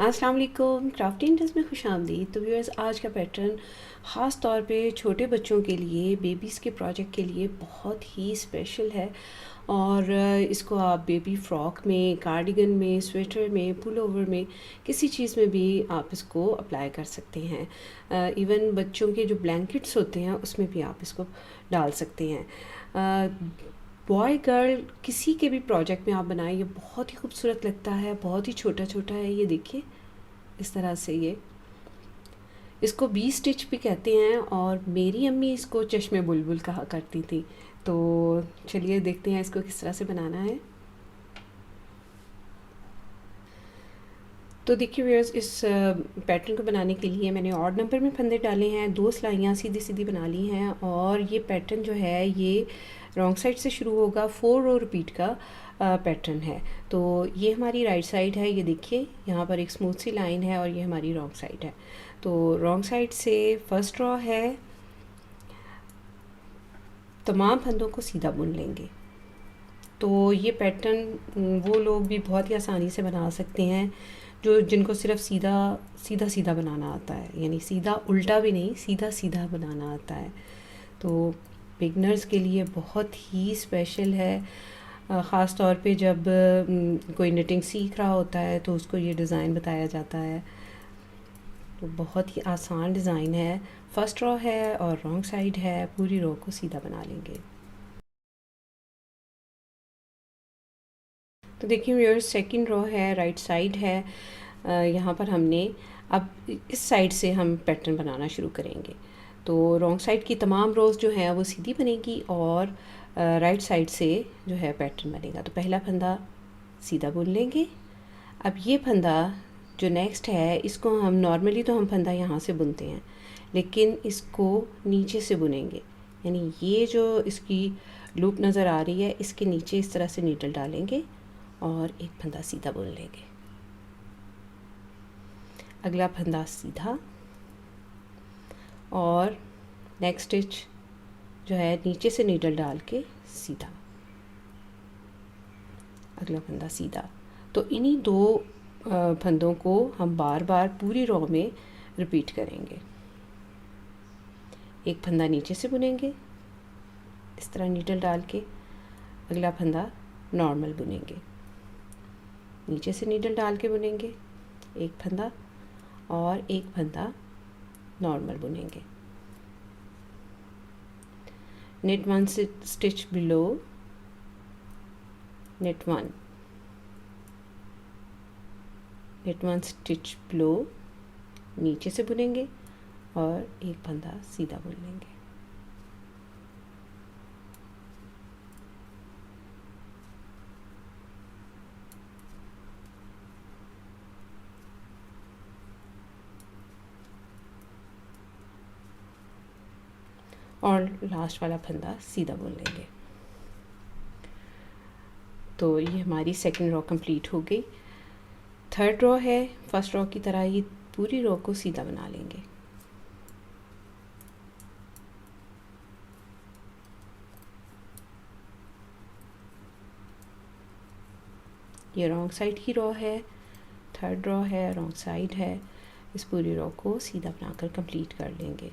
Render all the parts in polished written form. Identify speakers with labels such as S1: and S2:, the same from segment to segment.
S1: अस्सलाम वालेकुम, क्राफ्टी इंडस्ट में खुशामदीद। तो व्यूअर्स, आज का पैटर्न ख़ास तौर पे छोटे बच्चों के लिए, बेबीज़ के प्रोजेक्ट के लिए बहुत ही स्पेशल है। और इसको आप बेबी फ़्रॉक में, कार्डिगन में, स्वेटर में, पुलोवर में, किसी चीज़ में भी आप इसको अप्लाई कर सकते हैं। इवन बच्चों के जो ब्लैंकेट्स होते हैं उसमें भी आप इसको डाल सकते हैं। बॉय गर्ल किसी के भी प्रोजेक्ट में आप बनाएं, ये बहुत ही खूबसूरत लगता है। बहुत ही छोटा छोटा है, ये देखिए इस तरह से। ये इसको बी स्टिच भी कहते हैं और मेरी अम्मी इसको चश्मे बुलबुल कहा करती थी। तो चलिए देखते हैं इसको किस तरह से बनाना है। तो देखिए व्यूअर्स, इस पैटर्न को बनाने के लिए मैंने ऑड नंबर में फंदे डाले हैं, 2 सिलाइयाँ सीधी सीधी बना ली हैं। और ये पैटर्न जो है ये रॉन्ग साइड से शुरू होगा, 4 रो रिपीट का पैटर्न है। तो ये हमारी राइट साइड है, ये देखिए यहाँ पर एक स्मूथ सी लाइन है और ये हमारी रॉन्ग साइड है। तो रॉन्ग साइड से फर्स्ट रो है, तमाम फंदों को सीधा बुन लेंगे। तो ये पैटर्न वो लोग भी बहुत ही आसानी से बना सकते हैं जो जिनको सिर्फ सीधा सीधा सीधा बनाना आता है, यानी सीधा उल्टा भी नहीं, सीधा सीधा बनाना आता है। तो बिगनर्स के लिए बहुत ही स्पेशल है। ख़ास तौर पे जब कोई निटिंग सीख रहा होता है तो उसको ये डिज़ाइन बताया जाता है। तो बहुत ही आसान डिज़ाइन है। फर्स्ट रो है और रॉन्ग साइड है, पूरी रो को सीधा बना लेंगे। तो देखिए व्यूअर्स, सेकंड रो है, राइट साइड है। यहाँ पर हमने अब इस साइड से हम पैटर्न बनाना शुरू करेंगे। तो रॉन्ग साइड की तमाम रोज़ जो हैं वो सीधी बनेगी और राइट साइड से जो है पैटर्न बनेगा। तो पहला फंदा सीधा बुन लेंगे। अब ये फंदा जो नेक्स्ट है, इसको हम नॉर्मली तो हम फंदा यहाँ से बुनते हैं, लेकिन इसको नीचे से बुनेंगे। यानी ये जो इसकी लूप नज़र आ रही है, इसके नीचे इस तरह से नीडल डालेंगे और एक फंदा सीधा बुन लेंगे। अगला फंदा सीधा और नेक्स्ट स्टिच जो है नीचे से नीडल डाल के सीधा, अगला फंदा सीधा। तो इन्हीं 2 फंदों को हम बार बार पूरी रो में रिपीट करेंगे। एक फंदा नीचे से बुनेंगे इस तरह नीडल डाल के, अगला फंदा नॉर्मल बुनेंगे, नीचे से नीडल डाल के बुनेंगे एक फंदा और एक फंदा नॉर्मल बुनेंगे। knit 1 stitch below, knit 1, knit 1 stitch below, नीचे से बुनेंगे और एक फंदा सीधा बुन लेंगे। और लास्ट वाला फंदा सीधा बुन लेंगे। तो ये हमारी सेकंड रो कंप्लीट हो गई। थर्ड रो है, फर्स्ट रो की तरह ही पूरी रो को सीधा बना लेंगे। ये रॉन्ग साइड की रो है, थर्ड रो है, रॉन्ग साइड है। इस पूरी रो को सीधा बनाकर कंप्लीट कर लेंगे।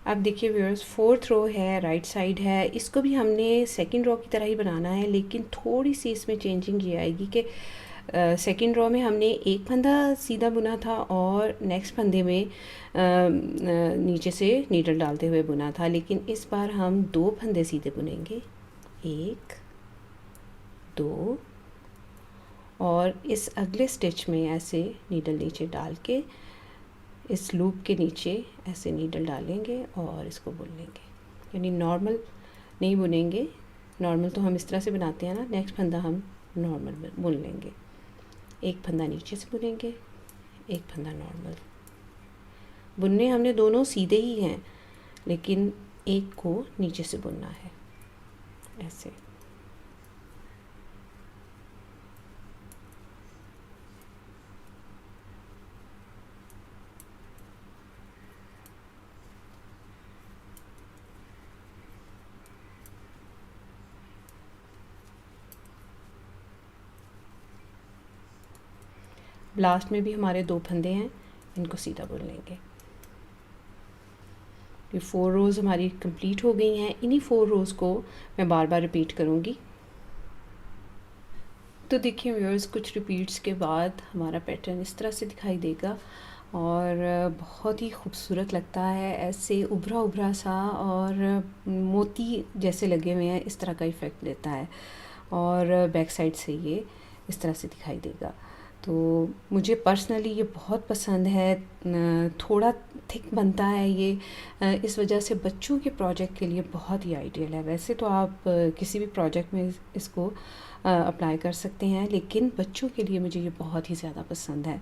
S1: अब देखिए व्यूअर्स, फोर्थ रो है, राइट साइड है। इसको भी हमने सेकंड रो की तरह ही बनाना है, लेकिन थोड़ी सी इसमें चेंजिंग ये आएगी कि सेकंड रो में हमने एक फंदा सीधा बुना था और नेक्स्ट फंदे में नीचे से नीडल डालते हुए बुना था, लेकिन इस बार हम 2 फंदे सीधे बुनेंगे, 1 2, और इस अगले स्टिच में ऐसे नीडल नीचे डाल के इस लूप के नीचे ऐसे नीडल डालेंगे और इसको बुन लेंगे। यानी नॉर्मल नहीं बुनेंगे, नॉर्मल तो हम इस तरह से बनाते हैं ना, नेक्स्ट फंदा हम नॉर्मल बुन लेंगे। एक फंदा नीचे से बुनेंगे, एक फंदा नॉर्मल। बुनने हमने दोनों सीधे ही हैं, लेकिन एक को नीचे से बुनना है ऐसे। लास्ट में भी हमारे 2 फंदे हैं, इनको सीधा बुन लेंगे। ये 4 रोज़ हमारी कंप्लीट हो गई हैं। इन्हीं 4 रोज़ को मैं बार बार रिपीट करूँगी। तो देखिए व्यूअर्स, कुछ रिपीट्स के बाद हमारा पैटर्न इस तरह से दिखाई देगा और बहुत ही खूबसूरत लगता है। ऐसे उभरा उभरा सा और मोती जैसे लगे हुए हैं, इस तरह का इफ़ेक्ट देता है और बैक साइड से ये इस तरह से दिखाई देगा। तो मुझे पर्सनली ये बहुत पसंद है। थोड़ा थिक बनता है ये, इस वजह से बच्चों के प्रोजेक्ट के लिए बहुत ही आइडियल है। वैसे तो आप किसी भी प्रोजेक्ट में इसको अप्लाई कर सकते हैं, लेकिन बच्चों के लिए मुझे ये बहुत ही ज़्यादा पसंद है।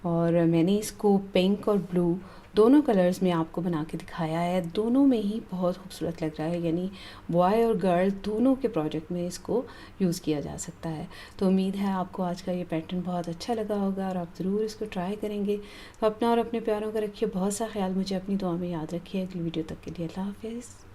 S1: और मैंने इसको पिंक और ब्लू दोनों कलर्स में आपको बना के दिखाया है। दोनों में ही बहुत खूबसूरत लग रहा है, यानी बॉय और गर्ल दोनों के प्रोजेक्ट में इसको यूज़ किया जा सकता है। तो उम्मीद है आपको आज का ये पैटर्न बहुत अच्छा लगा होगा और आप ज़रूर इसको ट्राई करेंगे। तो अपना और अपने प्यारों का रखिए बहुत सा ख्याल। मुझे अपनी दुआ में याद रखिए। अगली वीडियो तक के लिए अल्लाह हाफ़िज़।